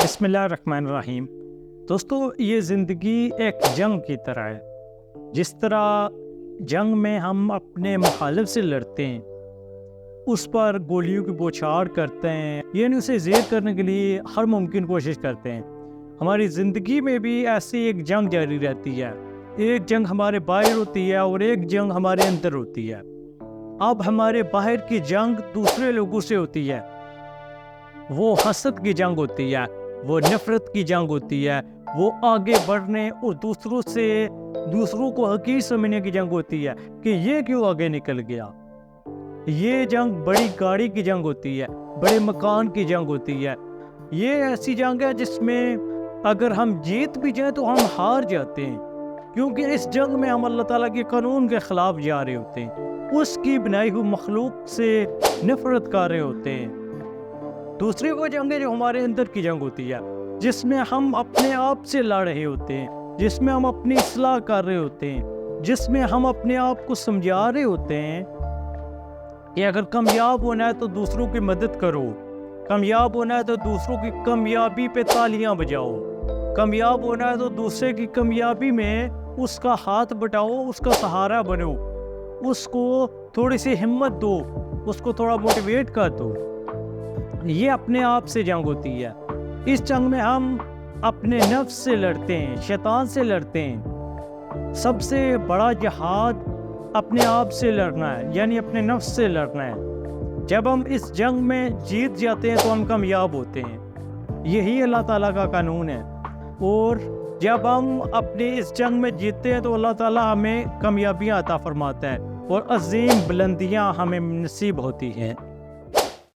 بسم اللہ الرحمن الرحیم۔ دوستو، یہ زندگی ایک جنگ کی طرح ہے۔ جس طرح جنگ میں ہم اپنے مخالف سے لڑتے ہیں، اس پر گولیوں کی بوچھار کرتے ہیں، یعنی اسے زیر کرنے کے لیے ہر ممکن کوشش کرتے ہیں، ہماری زندگی میں بھی ایسی ایک جنگ جاری رہتی ہے۔ ایک جنگ ہمارے باہر ہوتی ہے اور ایک جنگ ہمارے اندر ہوتی ہے۔ اب ہمارے باہر کی جنگ دوسرے لوگوں سے ہوتی ہے، وہ حسد کی جنگ ہوتی ہے، وہ نفرت کی جنگ ہوتی ہے، وہ آگے بڑھنے اور دوسروں کو حقیر سمجھنے کی جنگ ہوتی ہے کہ یہ کیوں آگے نکل گیا۔ یہ جنگ بڑی گاڑی کی جنگ ہوتی ہے، بڑے مکان کی جنگ ہوتی ہے۔ یہ ایسی جنگ ہے جس میں اگر ہم جیت بھی جائیں تو ہم ہار جاتے ہیں، کیونکہ اس جنگ میں ہم اللہ تعالیٰ کے قانون کے خلاف جا رہے ہوتے ہیں، اس کی بنائی ہوئی مخلوق سے نفرت کر رہے ہوتے ہیں۔ دوسری وہ جنگ ہے جو ہمارے اندر کی جنگ ہوتی ہے، جس میں ہم اپنے آپ سے لڑ رہے ہوتے ہیں، جس میں ہم اپنی اصلاح کر رہے ہوتے ہیں، جس میں ہم اپنے آپ کو سمجھا رہے ہوتے ہیں کہ اگر کامیاب ہونا ہے تو دوسروں کی مدد کرو، کامیاب ہونا ہے تو دوسروں کی کامیابی پہ تالیاں بجاؤ، کامیاب ہونا ہے تو دوسرے کی کامیابی میں اس کا ہاتھ بٹاؤ، اس کا سہارا بنو، اس کو تھوڑی سی ہمت دو، اس کو تھوڑا موٹیویٹ کر دو۔ یہ اپنے آپ سے جنگ ہوتی ہے۔ اس جنگ میں ہم اپنے نفس سے لڑتے ہیں، شیطان سے لڑتے ہیں۔ سب سے بڑا جہاد اپنے آپ سے لڑنا ہے، یعنی اپنے نفس سے لڑنا ہے۔ جب ہم اس جنگ میں جیت جاتے ہیں تو ہم کامیاب ہوتے ہیں، یہی اللہ تعالیٰ کا قانون ہے۔ اور جب ہم اپنے اس جنگ میں جیتتے ہیں تو اللہ تعالیٰ ہمیں کامیابیاں عطا فرماتا ہے اور عظیم بلندیاں ہمیں نصیب ہوتی ہیں۔